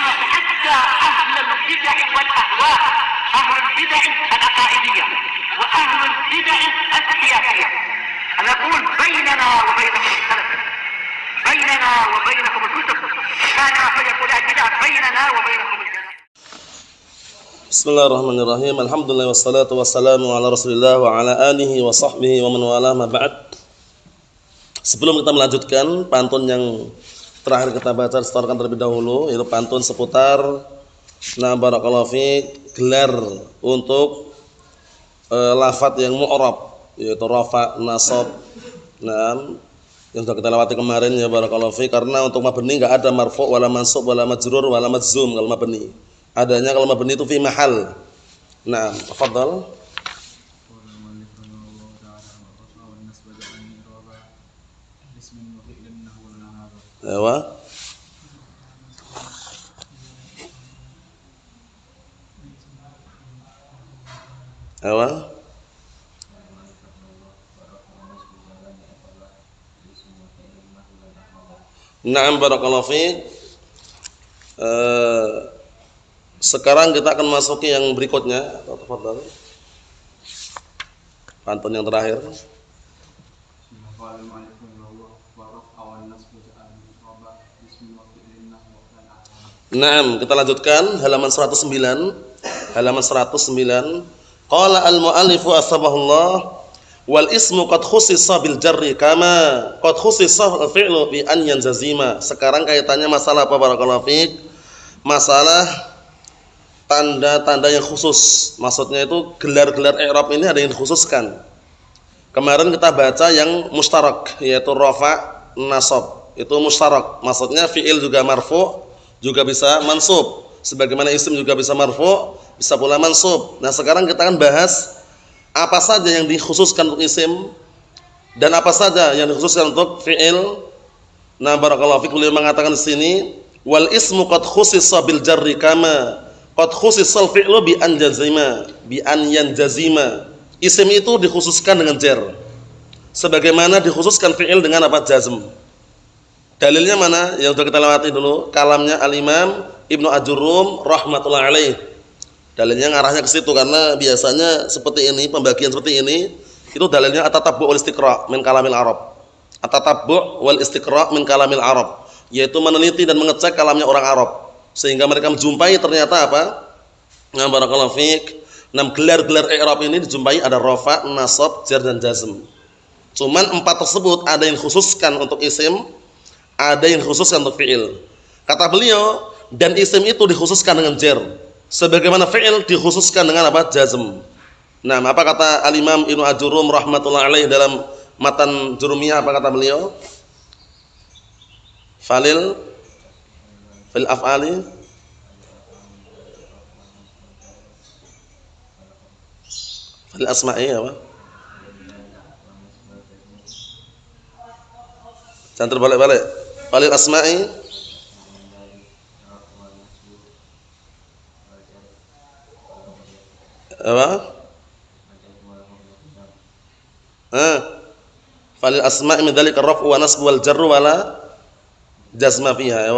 حتى أهل البدع والأهواء، أهل البدع العقائدية وأهل البدع السياسية. أنا أقول بيننا وبينكم السلف، بيننا وبينكم الكتب، كان فيقول البدع بيننا وبينكم الجنة. Bismillahirrahmanirrahim. Alhamdulillah wassalatu wassalamu ala Rasulillah wa ala alihi wa sahbihi wa man wala ma ba'd. Sebelum kita melanjutkan pantun yang terakhir kita baca, setorkan terlebih dahulu, yaitu pantun seputar barakallahu fiik, gelar untuk lafaz yang mu'rab, yaitu rafa, nasab. Yang sudah kita lewati kemarin ya barakallahu fiik, karena untuk mabni enggak ada marfu' wala mansub wala majrur wala majzum kalau mabni. Adanya kalau mabni itu fi mahal. Nah, tafadhal. Ewa. Ewa. Na'am barakallahu fiik. Sekarang kita akan masuki yang berikutnya. Tafadhal. Pantun yang terakhir. Naam, kita lanjutkan halaman 109. Halaman 109. Qala al-mu'allifu asbahullah wal ismu qad khussisa bil jarri kama qad khussisa al-fi'lu bi an yanzazima. Sekarang kaitannya masalah apa barakallahu fiik? Masalah tanda-tanda yang khusus. Maksudnya itu gelar-gelar i'rab ini ada yang dikhususkan. Kemarin kita baca yang mustarak, yaitu rafa, nasab. Itu mustarak. Maksudnya fi'il juga marfu', juga bisa mansub. Sebagaimana isim juga bisa marfu', bisa pula mansub. Nah, sekarang kita akan bahas apa saja yang dikhususkan untuk isim dan apa saja yang dikhususkan untuk fi'il. Nah, barakallahu fiik, beliau mengatakan di sini, wal ismu qad khussisa bil jarri kama qad khussisal fi'lu bi an jazima, bi an yanjazima. Isim itu dikhususkan dengan jar. Sebagaimana dikhususkan fi'il dengan apa? Jazm. Dalilnya mana? Yang sudah kita lewati dulu, kalamnya Al-Imam Ibnu Ajurrum rahmatullah alaih. Dalilnya ngarahnya ke situ karena biasanya seperti ini, pembagian seperti ini, itu dalilnya at-tatabbu' wal istiqra' min kalamil Arab. At-tatabbu' wal istiqra' min kalamil Arab, yaitu meneliti dan mengecek kalamnya orang Arab. Sehingga mereka menjumpai ternyata apa? Nah, barakallahu fiik. Gelar-gelar i'rab ini dijumpai ada rafa, nasab, jar dan jazm. Cuman 4 tersebut ada yang khususkan untuk isim, ada yang khususkan untuk fi'il. Kata beliau, dan isim itu dikhususkan dengan jar. Sebagaimana fi'il dikhususkan dengan apa? Jazm. Nah, apa kata Al-Imam Ibnu Ajurrum rahmatullah alaih dalam matan Jurumiyah, apa kata beliau? Fil af'ali fil asma'i apa? Jangan terbalik-balik. Fil asma'i apa? Fil asma'i min dzalika ar-raf'u wa nasbu wal jarru wala jazma fiha ya.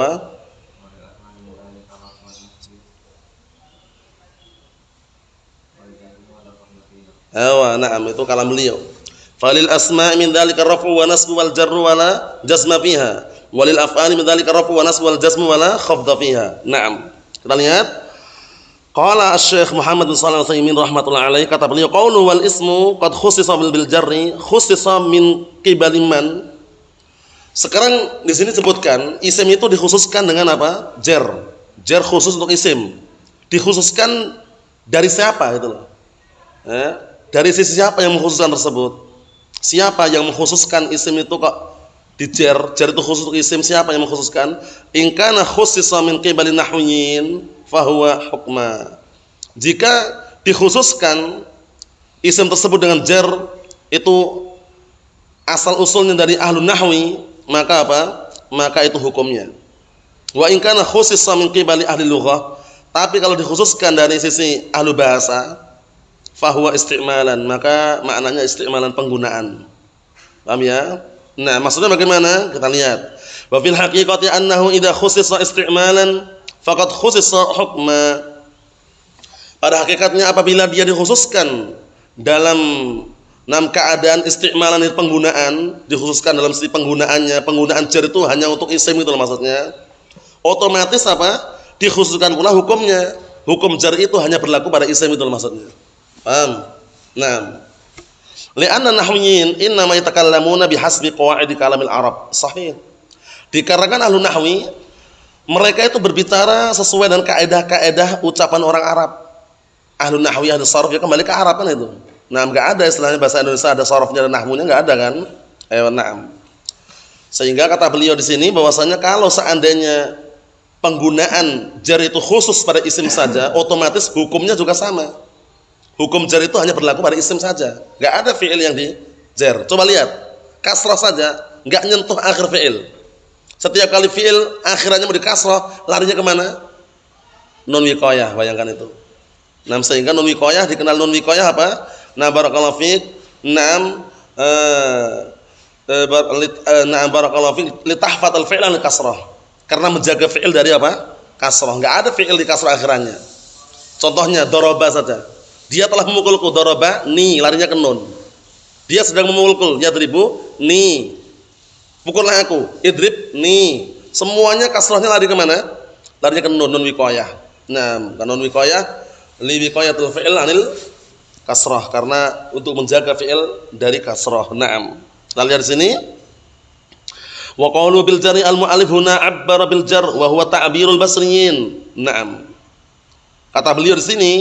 Na'am, itu kalam beliau. Falil asma' min dzalika ar-raf'u wa nasbu wal jarru wala jazma fiha. Walil af'ali min dzalika ar-raf'u wa nasbu wal jazmu wala khafdha fiha. Na'am. Kita lihat. Qala Asy-Syaikh Muhammad bin Shalih Al-Utsaimin rahimatullah alaihi, kata beliau, qaulu wal ismu qad khussisa bil jarri khussisa min qibali man. Sekarang di sini sebutkan isim itu dikhususkan dengan apa? Jar. Jar khusus untuk isim. Dikhususkan dari siapa gitu loh. Dari sisi siapa yang mengkhususkan tersebut? Siapa yang mengkhususkan isim itu kok di jar? Jar itu khusus untuk isim, siapa yang mengkhususkan? In kana khussisa min qibali nahwiyin fa huwa hukma. Jika dikhususkan isim tersebut dengan jar, itu asal usulnya dari ahlu nahwi, maka apa? Maka itu hukumnya. Wa in kana khussisa min qibali ahli lughah, tapi kalau dikhususkan dari sisi ahlu bahasa, fahuwa isti'malan, maka maknanya isti'malan, penggunaan. Paham ya? Nah, maksudnya bagaimana? Kita lihat. Wa fil haqiqati annahu idza khussisa isti'malan faqad khussisa hukma. Pada hakikatnya apabila dia dikhususkan dalam keadaan isti'malan penggunaan, dikhususkan dalam sisi penggunaannya, penggunaan jar itu hanya untuk isim itu maksudnya. Otomatis apa? Dikhususkan pula hukumnya. Hukum jar itu hanya berlaku pada isim itu maksudnya. Paham? Nah, li'anna nahwiyyin innama yatakallamuna bihasbi qawaid kalamil Arab. Sahih. Dikarenakan ahlu nahwi mereka itu berbicara sesuai dengan kaidah-kaidah ucapan orang Arab. Ahlu nahwi, ahlu sarf ya kembali ke Arab kan itu. Nah, enggak ada istilahnya bahasa Indonesia ada sarfnya dan nahwunya enggak ada kan? Na'am. Sehingga kata beliau di sini bahwasanya kalau seandainya penggunaan jar itu khusus pada isim saja, otomatis hukumnya juga sama. Hukum jar itu hanya berlaku pada isim saja. Enggak ada fi'il yang di jar. Coba lihat, kasrah saja enggak nyentuh akhir fi'il. Setiap kali fi'il akhirannya mau di kasrah, larinya kemana? Nun wiqayah, bayangkan itu. Nah, sehingga nun wiqayah dikenal nun wiqayah apa? Nah, barakallahu fiik. Naam barakallahu fiik litahfatal fi'lan li kasrah. Karena menjaga fi'il dari apa? Kasrah. Enggak ada fi'il di kasrah akhirannya. Contohnya daraba saja. Dia telah memukulku, daraba ni, larinya ke nun. Dia sedang memukulku, yadribu ni. Pukullah aku, idrib ni. Semuanya kasrahnya lari ke mana? Larinya ke nun wiqayah. Nah, nun wiqayah li wiqayatul fi'il anil kasrah, karena untuk menjaga fi'il dari kasrah. Naam. Kita lihat di sini. Wa qalu bil jari al mu'allif huna 'abbara bil jar wa huwa ta'birul basriyin. Naam. Kata beliau di sini,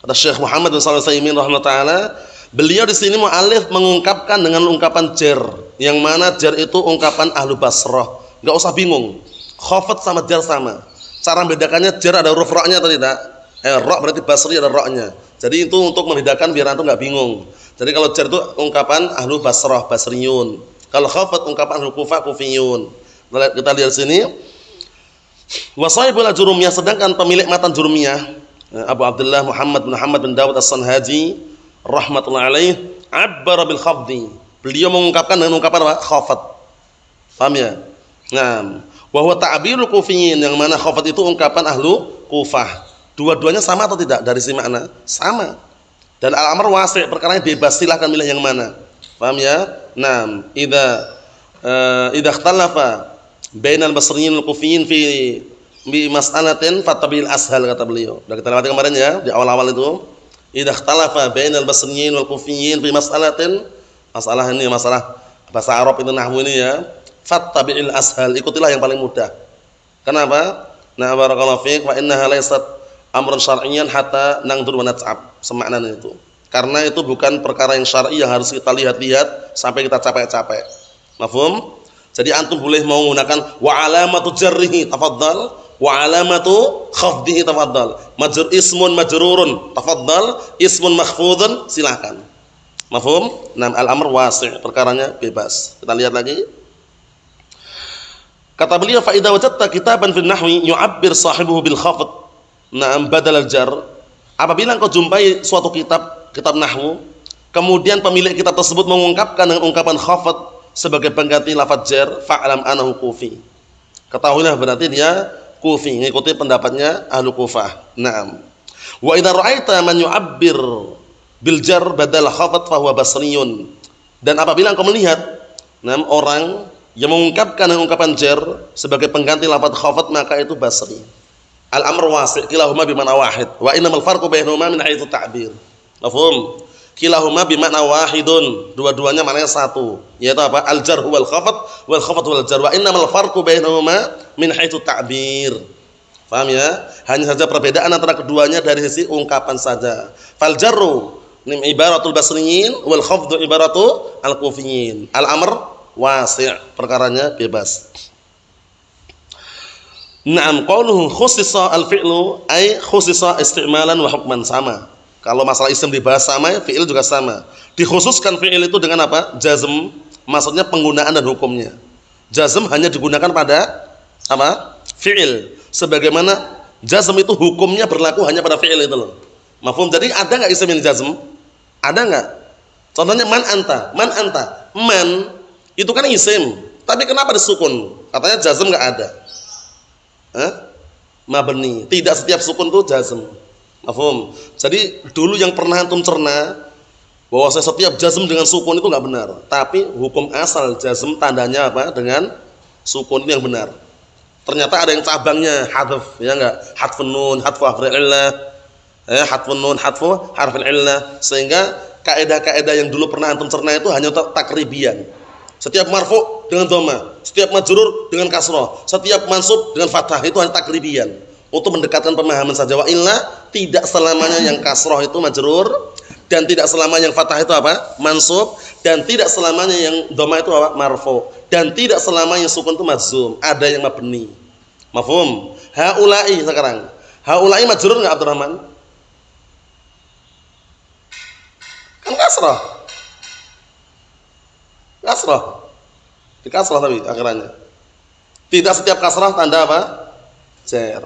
kata Syekh Muhammad bin Shalih Al-Utsaimin rahimahullah, beliau di sini mu'allif mengungkapkan dengan ungkapan jar, yang mana jar itu ungkapan ahlu Basrah. Enggak usah bingung. Khafat sama jar sama. Cara membedakannya jar ada huruf ra-nya atau tidak? Ra berarti Basri ada ra-nya. Jadi itu untuk membedakan biar antum enggak bingung. Jadi kalau jar itu ungkapan ahlu Basrah, Basriyun. Kalau khafat ungkapan ahlu Kufah, Kufiyun. Kita lihat sini. Wa sahibul Jurumiyah, sedangkan pemilik matan Jurumiyah Abu Abdullah Muhammad bin Dawud As-Sanhaji rahmatullahi alaih, abbara bil khafdi. Beliau mengungkapkan dengan ungkapan apa? Khafat. Paham ya? Nah, wa huwa ta'birul Kufiyyin, yang mana khafat itu ungkapan ahlu Kufah. Dua-duanya sama atau tidak dari si makna? Sama. Dan al-amr wasi', perkaranya bebas, silahkan milih yang mana. Paham ya? Nah, idza ikhtalafa bainal basriyyin wal kufiyyin fi mas'alatin fatabil ashal, kata beliau. Sudah kita lewati kemarin ya, di awal-awal itu. Idza ikhtalafa bainal basriyyin wal kufiyyin fi mas'alatin, masalah ini masalah bahasa Arab itu nahwu ini ya. Fatabil ashal, ikutilah yang paling mudah. Kenapa? Nah, barakallahu fiik, wa innaha laysat amrun syar'iyyan hatta nangdur wa nat'ab. Semaknanya itu. Karena itu bukan perkara yang syar'i yang harus kita lihat-lihat sampai kita capek-capek. Mafhum? Jadi antum boleh mau menggunakan wa alamatu jarrihi tafaddal, wa alamatu khafdihi tafaddal. Ismun majrurun tafaddal, ismun makhfudun silakan. Mafhum? Nam al-amr wasi', perkaranya bebas. Kita lihat lagi. Kata beliau, fa idza wajadta kitaban fil nahwi yu'abbir sahibuhu bil khafd, na'am badal al-jar. Apabila engkau jumpai suatu kitab nahwu, kemudian pemilik kitab tersebut mengungkapkan dengan ungkapan khafd sebagai pengganti lafaz jar, fa'lam anahu kufi. Ketahuilah berarti dia kufi, mengikuti pendapatnya ahlu Kufah. Naam. Wa idza ra'aita man yu'abbir bil jar badal khafd fa huwa basriyun. Dan apabila engkau melihat orang yang mengungkapkan dengan ungkapan jar sebagai pengganti lafaz khafd, maka itu basri. Al-amr wasi', kilahuma bima'na wahid wa innamal farqu bainahuma min haitsu ta'bir. Mafhum? Kilahuma bima'na wahidun, dua-duanya maknanya satu, yaitu apa? Al-jar huwal khafd wal khafd wal jar, wa innamal farqu bainahuma min haitsu ta'bir. Paham ya? Hanya saja perbedaan antara keduanya dari sisi ungkapan saja. Fal jarru ibaratul basriyin wal khafdu ibaratu al-kufiyyin. Al-amr wasi', perkaranya bebas. Naam, qauluhu khussisa al-fi'lu ay khussisa isti'malan wa hukman, sama. Kalau masalah isim dibahas sama, fi'il juga sama. Dikhususkan fi'il itu dengan apa? Jazm, maksudnya penggunaan dan hukumnya. Jazm hanya digunakan pada apa? Fi'il. Sebagaimana jazm itu hukumnya berlaku hanya pada fi'il itu loh. Mafhum? Jadi ada enggak isim yang jazm? Ada enggak? Contohnya man anta. Man anta. Man itu kan isim, tapi kenapa disukun? Katanya jazm enggak ada. mabni. Tidak setiap sukun itu jazm. Mafhum? Jadi dulu yang pernah antum cerna bahwa setiap jazm dengan sukun itu enggak benar. Tapi hukum asal jazm tandanya apa? Dengan sukun itu yang benar. Ternyata ada yang cabangnya hadf, ya enggak? Hadfun nun, hadfu harfil illah. Hadfun nun, hadfu harfil illah. Sehingga kaidah-kaidah yang dulu pernah antum cerna itu hanya takribian. Setiap marfu dengan dhamma, setiap majrur dengan kasrah, setiap mansub dengan fathah, itu hanya takribian untuk mendekatkan pemahaman saja. Wa illa tidak selamanya yang kasrah itu majrur, dan tidak selamanya yang fathah itu apa? Mansub, dan tidak selamanya yang dhamma itu apa? Marfu, dan tidak selamanya sukun itu majzum. Ada yang mabni. Mafhum? Haula'i sekarang. Haula'i majrur enggak Abdurrahman? Kan kasrah. Kasrah. Di kasrah tapi akhirannya. Tidak setiap kasrah tanda apa? Jar.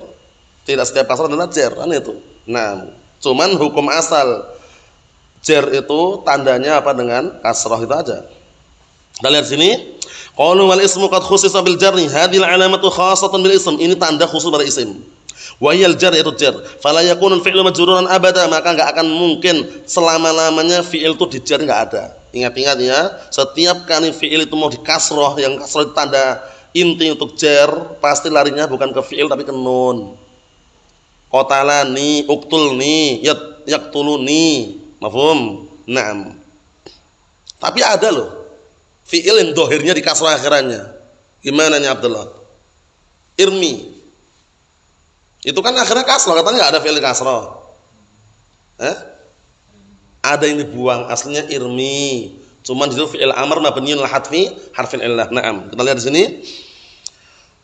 Tidak setiap kasrah tanda jar, kan itu. Nah, cuman hukum asal jar itu tandanya apa dengan kasrah itu aja. Kita lihat sini, qalu wal ismu qad khussisa bil jarri, hadhil alamatu khassatan bil ism. Ini tanda khusus pada isim. Wa yal jar yaitu jar. Fala yakunu fi'lu majruran abada, maka enggak akan mungkin selama-lamanya fi'il itu dijar, enggak ada. Ingat-ingat ya, setiap kali fi'il itu mau dikasroh, yang kasroh itu tanda inti untuk jar, pasti larinya bukan ke fi'il tapi ke nun. Qatalani, uqtulni, yaqtuluni. Mafhum? Naam. Tapi ada loh fi'il yang dohirnya dikasroh akhirannya. Gimana nih Abdullah? Irmi. Itu kan akhirnya kasroh, katanya enggak ada fi'il kasroh. Ada yang dibuang, aslinya irmi. Cuman itu fi'il amr mabniun ala hadfi harfin illah. Naam. Kita lihat di sini.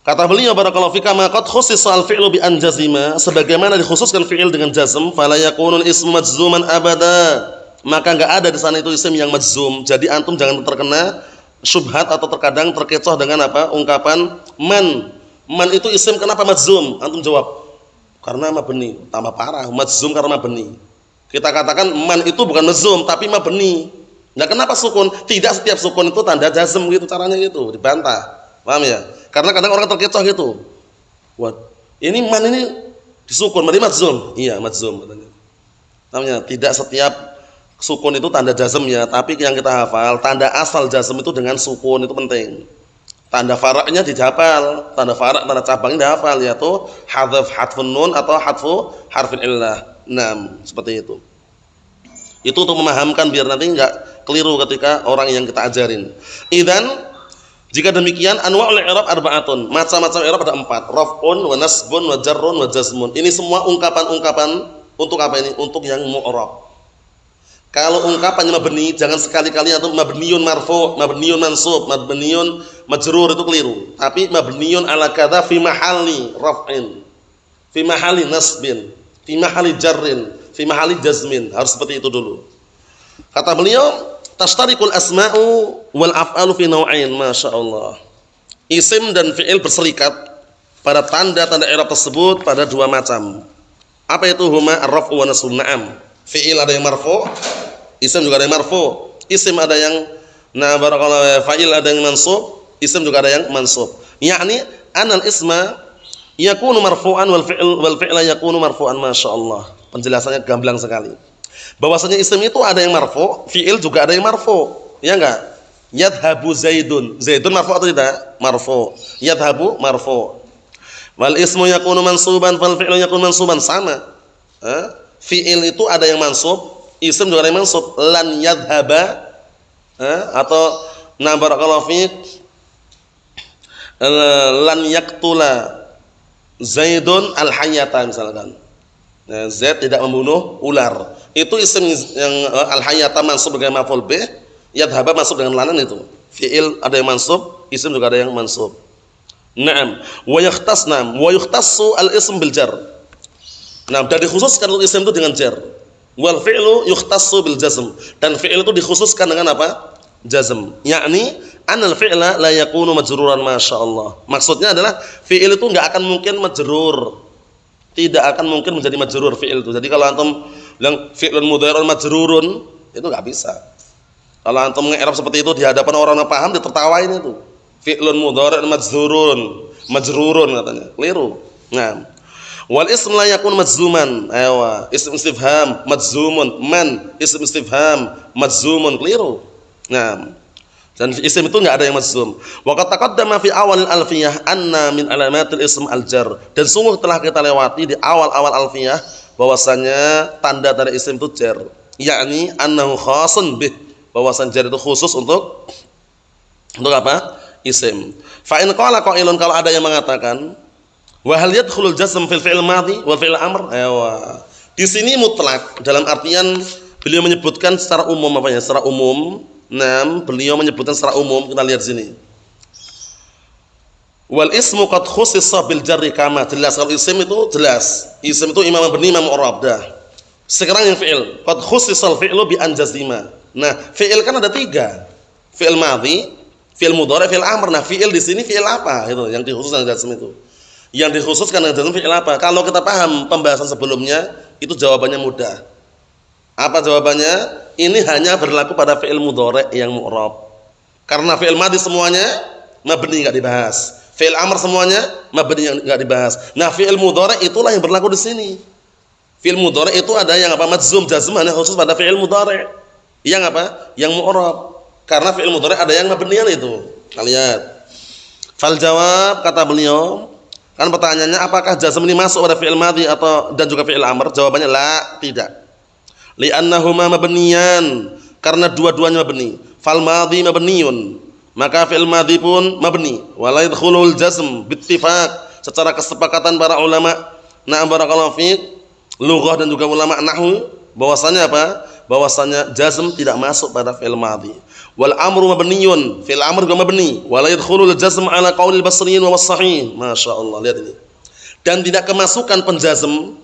Kata beliau barakallahu fika ma qad khussisa al-fi'lu bi an jazima, sebagaimana dikhususkan fi'il dengan jazm, fala yakunul ismu majzuman abada. Maka enggak ada di sana itu isim yang majzum. Jadi antum jangan terkena syubhat atau terkadang terkecoh dengan apa? Ungkapan man. Man itu isim kenapa majzum? Antum jawab, karena mabni. Tambah parah, majzum karena mabni. Kita katakan man itu bukan majzum tapi mabni. Nah, kenapa sukun? Tidak setiap sukun itu tanda jazm gitu, caranya gitu, dibantah. Paham ya? Karena kadang orang terkecoh gitu. Wah, ini man ini disukun, berarti majzum. Iya, majzum katanya. Namanya tidak setiap sukun itu tanda jazm ya, tapi yang kita hafal tanda asal jazm itu dengan sukun itu penting. Tanda faraknya dihafal, tanda farak, tanda cabangnya dihafal, yaitu hadzf hadfun nun atau hadfu harfin illah. Nah, seperti itu. Itu untuk memahamkan biar nanti enggak keliru ketika orang yang kita ajarin. Idzan, jika demikian anwa'ul i'rab arba'atun. Macam-macam i'rab ada 4. Raf'un wa nasbun wa jarrun wa jazmun. Ini semua ungkapan-ungkapan untuk apa ini? Untuk yang mu'rab. Kalau ungkapannya mabni, jangan sekali-kali atau mabniun marfu', mabniun mansub, mabniun majrur, itu keliru. Tapi mabniun ala kadza fi mahalli raf'in, fi mahalli nasbin, fi mahalli jarrin, fi mahalli jazmin. Harus seperti itu dulu. Kata beliau, tastarikul asma'u wal af'alu fi naw'ain. Masyaallah. Isim dan fi'il berserikat pada tanda-tanda i'rab tersebut pada dua macam. Apa itu? Huma ar-raf'u wa nasbun. Na'am. Fi'il ada yang marfu', isim juga ada yang marfu'. Isim ada yang barakallahu, fa'il ada yang mansub, isim juga ada yang mansub. Yakni anal isma yakunu marfu'an wal fi'la yakunu marfu'an. Masyaallah. Penjelasannya gamblang sekali. Bahwasanya isim itu ada yang marfu', fi'il juga ada yang marfu'. Ya enggak? Yadhhabu Zaidun. Zaidun marfu' atau tidak? Marfu'. Yadhhabu marfu'. Wal ismu yakunu mansuban wal fi'lu yakunu mansuban. Sama. Fi'il itu ada yang mansub, isim juga ada yang mansub. Lan yadhhaba atau barakallahu fiik, lan yaqtula Zaidun al-hayyata misalkan. Nah, Zaid tidak membunuh ular. Itu isim yang al-hayyata mansub dengan maf'ul bih, yadhhaba mansub dengan lanan itu. Fi'il ada yang mansub, isim juga ada yang mansub. Naam, wa yukhtassu al-ism bil jar. Nah, dan dikhususkan untuk isim itu dengan jar. Wal fi'lu yukhtassu bil jazm. Dan fi'il itu dikhususkan dengan apa? Jazm. Yakni anal fi'la la yakunu majruran. Masyaallah. Maksudnya adalah fi'il itu enggak akan mungkin majrur. Tidak akan mungkin menjadi majrur fi'il itu. Jadi kalau antum bilang fi'lun mudhari'un majrurun, itu enggak bisa. Kalau antum nge-i'rab seperti itu di hadapan orang yang paham, ditertawain itu. Fi'lun mudhari'un majrurun katanya. Keliru. Nah, Wal ism la yakun majzuman. Aywa, ism istifham majzumun. Man ism istifham majzumun, keliru. Nah, dan isim itu enggak ada yang majzum. Wa qad taqaddama fi awal alfiyah anna min alamatil ism al-jar. Dan sungguh telah kita lewati di awal-awal alfiyah bahwasanya tanda dari isim itu jar, yakni annahu khasun bih, bahwasan jar itu khusus untuk apa? Isim. Fa in qala qailun, kalau ada yang mengatakan wa hal yadkhulul jazm fil fi'il madhi wal fi'il amr. Aywa. Di sini mutlak dalam artian beliau menyebutkan secara umum apa ya? Secara umum. Beliau menyebutkan secara umum, kita lihat sini. Wal ismu qad khussisa bil jarri kama, jelas kalau isim itu jelas. Isim itu imam mabni imam mu'rab dah. Sekarang yang fi'il, qad khussisal fi'lu bi an jazima. Nah, fi'il kan ada 3. Fi'il madhi, fi'il mudhari', fi'il amr. Nah, fi'il di sini fi'il apa? Itu yang dikhususkan jazm itu. Yang dikhususkan dengan jazm fi'il apa? Kalau kita paham pembahasan sebelumnya, itu jawabannya mudah. Apa jawabannya? Ini hanya berlaku pada fi'il mudhari' yang mu'rab. Karena fi'il madhi semuanya mabni enggak dibahas. Fi'il amr semuanya mabni yang enggak dibahas. Nah, fi'il mudhari' itulah yang berlaku di sini. Fi'il mudhari' itu ada yang apa? Majzum, jazm hanya khusus pada fi'il mudhari'. Yang apa? Yang mu'rab. Karena fi'il mudhari' ada yang mabniyan itu. Kita lihat. Fal jawab, kata beliau, kan pertanyaannya apakah jazm ini masuk pada fi'il madhi atau dan juga fi'il amr? Jawabannya la, tidak. Li'annahuma mabniyan, karena dua-duanya mabni. Fal madhi mabniyun, maka fi'il madhi pun mabni. Wa la yadkhulul jazm bittifaq, secara kesepakatan para ulama. Na'am barakallahu fiik, lughah dan juga ulama nahwu, bahwasanya apa? Bahwasanya jazm tidak masuk pada fi'il madhi. Wal amru mabniyun, fi'il amr juga mabni. Wa la yadkhulul jazm ala qaulil basriyin wa was-sahih. Masyaallah, lihat ini. Dan tidak kemasukan penjazm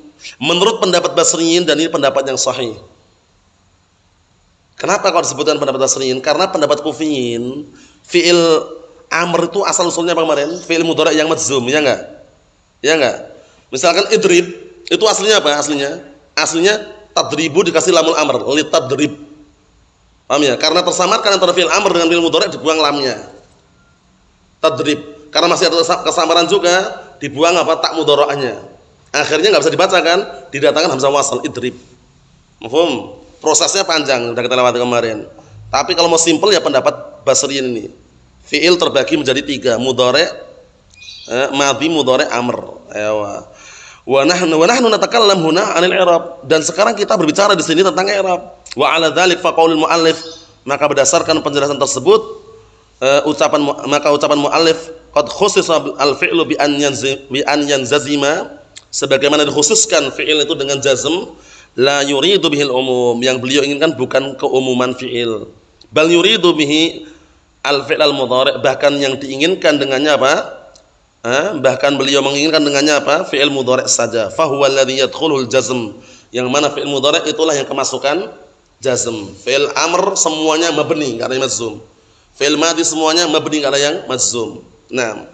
menurut pendapat Basriyin, dan ini pendapat yang sahih. Kenapa kalau disebutkan pendapat Basriyin? Karena pendapat Kufiyin, fi'il amr itu asal usulnya apa kemarin? Fi'il mudhari' yang majzum, ya enggak? Ya enggak? Misalkan idrib, itu aslinya apa? Aslinya tadribu dikasih lamul amr, li tadrib. Paham ya? Karena tersamarkan antara fi'il amr dengan fi'il mudhari' dibuang lamnya. Tadrib. Karena masih ada kesamaran juga, dibuang apa? Tak mudhara'ahnya. Akhirnya nggak bisa dibaca kan, didatangkan hamzah wasal idrib. Mafhum? Prosesnya panjang, sudah kita lewati kemarin. Tapi kalau mau simpel ya pendapat Basriyin ini. Fi'il terbagi menjadi 3, mudhari', madhi, mudhari', amr. Aywa. Wa nahnu natakallam huna 'anil i'rab, dan sekarang kita berbicara di sini tentang i'rab. Wa 'ala dzalik fa qaulul muallif, maka berdasarkan penjelasan tersebut ucapan muallif qad khussisa al-fi'lu bi an yanzazima, sebagaimana dikhususkan fi'il itu dengan jazm, la yuridu bihil umum, yang beliau inginkan bukan keumuman fi'il, bal yuridu bihi al-fi'l al-mudhari', bahkan yang diinginkan dengannya apa? Bahkan beliau menginginkan dengannya apa? Fi'il mudhari' saja. Fa huwa alladhi yadkhulul jazm, yang mana fi'il mudhari' itulah yang kemasukan jazm. Fi'il amr semuanya mabni, enggak ada yang majzum. Fi'il madhi semuanya mabni, enggak ada yang majzum. Nah,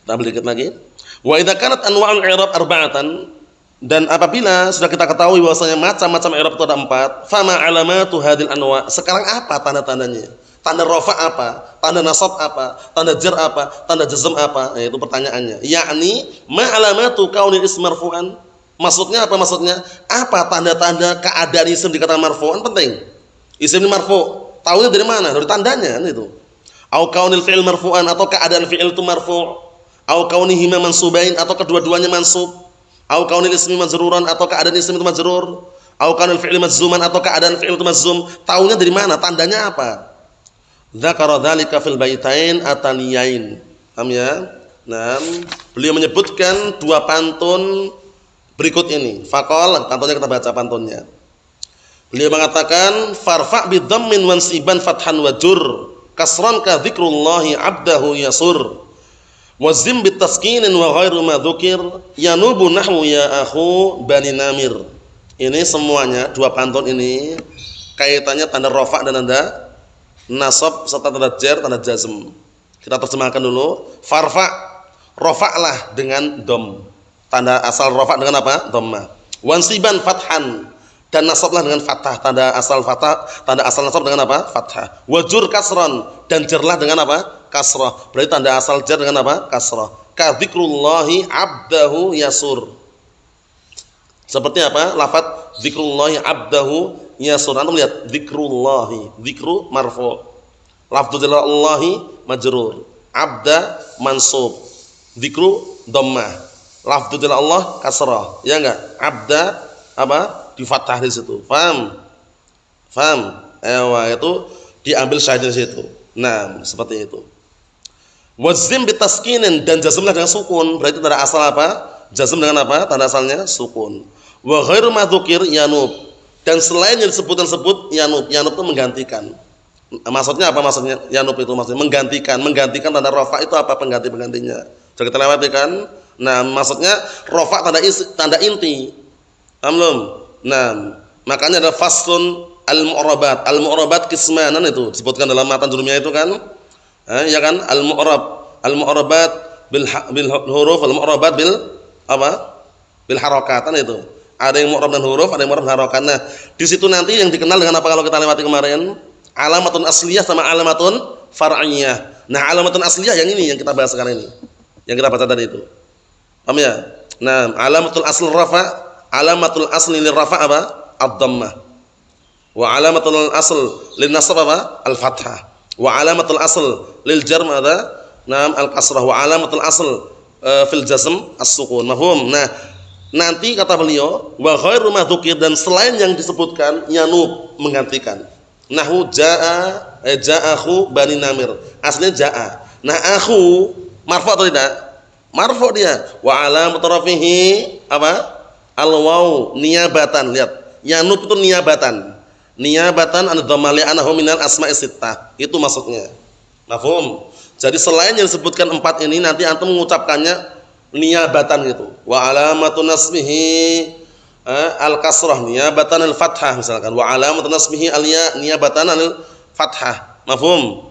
kita balik lagi. Wa idza kanat anwa'ul i'rab arba'atan, dan apabila sudah kita ketahui bahwasanya macam-macam i'rab itu ada 4, fama alamatu hadil anwa', sekarang apa tanda-tandanya? Tanda rafa apa? Tanda nasab apa? Tanda jar apa? Tanda jazm apa? Itu pertanyaannya. Yakni ma alamatu kaunil ism marfu'an? Maksudnya apa maksudnya? Apa tanda-tanda keadaan isim dikatakan marfu'an? Penting. Isim ini marfu', tahunya dari mana? Dari tandanya, kan itu. Au kaunil fi'il marfu'an, atau keadaan fi'il itu marfu'. Au kaunihima mansubain, atau kedua-duanya mansub. Au kaunil ismi majruran, atau keadaan isim itu majrur. Au kaunil fi'il majzuman, atau keadaan fi'il itu majzum. Taunya dari mana? Tandanya apa? Dzakara dzalika fil baitain ataniyain. Paham ya? Nah, beliau menyebutkan 2 pantun berikut ini. Faqal, pantunnya kita baca pantunnya. Beliau mengatakan farfa' bi dhammin wansiban fathan wa jur, kasran ka dzikrullahi 'abdahu yasur. Wazim bit taskinin wa ghairu ma dzukir, yanubu nahwu ya akhu bani namir. Ini semuanya 2 pantun ini kaitannya tanda rafa' dan tanda nasab serta tanda jar, tanda jazm. Kita terjemahkan dulu. Farfa', rafa'lah dengan dom. Tanda asal rafa' dengan apa? Dhammah. Wansiban fathan, dan nasablah dengan fathah. Tanda asal fathah, tanda asal nasab dengan apa? Fathah. Wajur kasran, dan jarlah dengan apa? Kasrah. Berarti tanda asal jar dengan apa? Kasrah. ka dzikrullahi 'abdahu yasur. Seperti apa? Lafaz dzikrullahi 'abdahu yasur. Antum lihat dzikrullahi, dzikru marfu'. Lafzu jalallahi majrur. 'Abda mansub. Dzikru dhammah. Lafzu jalallah kasrah. Ya enggak? 'Abda apa? Di fathah di situ. Paham? Paham? Itu diambil syahid di situ. Nah, seperti itu. Wazim bitaskinin, dan jazmlah dengan sukun. Berarti tanda asal apa? Jazm dengan apa? Tanda asalnya sukun. Wa ghairu ma dzukir yanub. Dan selain yang disebut yanub. Yanub itu menggantikan. Maksudnya apa maksudnya? Yanub itu maksudnya menggantikan. Menggantikan tanda rafa itu apa pengganti-penggantinya? Sudah kita lewati kan? Nah, maksudnya rafa tanda inti. Paham belum? Nah, makanya ada faslun al-mu'rabat. Al-mu'rabat kismanan itu disebutkan dalam matan jurumiyah itu kan? Ya kan, al-mu'rabat bil huruf, al-mu'rabat bil apa? Bil harakatan itu. Ada yang mu'rab dan huruf, ada yang mu'rab dan harakat. Nah, di situ nanti yang dikenal dengan apa kalau kita lewati kemarin? Alamatun asliyah sama alamatun far'iyah. Nah, alamatun asliyah yang ini yang kita bahas sekarang ini. Yang kita baca tadi itu. Paham ya? Nah, alamatul asl rafa, alamatul asli lir rafa apa? Ad-dhammah. Wa alamatul asl lin nasab apa? Al-fathah. Wa alamatul asl lil jarm ada nam al-kasrah, wa alamatul asl fil jazm as-sukun. Mafhum? Nah, nanti kata beliau wa ghairu ma dzukir, dan selain yang disebutkan yanub menggantikan. Nahu ja'akhu bani namir. Aslinya ja'a. Nah, akhu marfu atau tidak? Marfu dia. Wa alamatu rafihi apa? Al-waw niyabatan. Lihat. Yanub itu niyabatan. Niyabatan an dhamma li annahu minal asma'i sittah. Itu maksudnya. Mafhum? Jadi selain yang disebutkan 4 ini nanti antum mengucapkannya niyabatan gitu. Wa alamatu nasbihi al-kasrah niyabatan al-fathah misalkan. Wa alamatu nasbihi al-ya niyabatan al-fathah. Mafhum?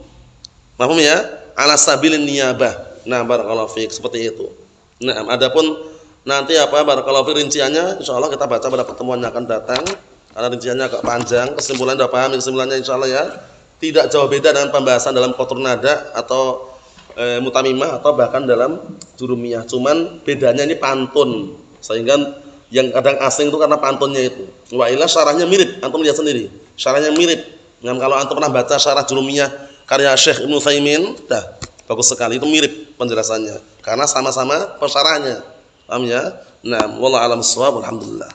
Mafhum ya? Ala sabilin niyabah. Nah, barakallahu fiik, seperti itu. Nah, adapun nanti apa barakallahu fiik rinciannya insyaallah kita baca pada pertemuan yang akan datang. Karena rinciannya agak panjang, kesimpulannya sudah paham, kesimpulannya insyaallah ya. Tidak jauh beda dengan pembahasan dalam qatrun nada atau mutamimah atau bahkan dalam jurumiyah. Cuman bedanya ini pantun. Sehingga yang kadang asing itu karena pantunnya itu. Wa ila syarahnya mirip, antum lihat sendiri. Syarahnya mirip. Nah, kalau antum pernah baca syarah jurumiyah karya Syekh Ibnu Utsaimin, dah bagus sekali, itu mirip penjelasannya. Karena sama-sama pensyarahnya. Paham ya? Nah, wallahu a'lam bissawab, alhamdulillah.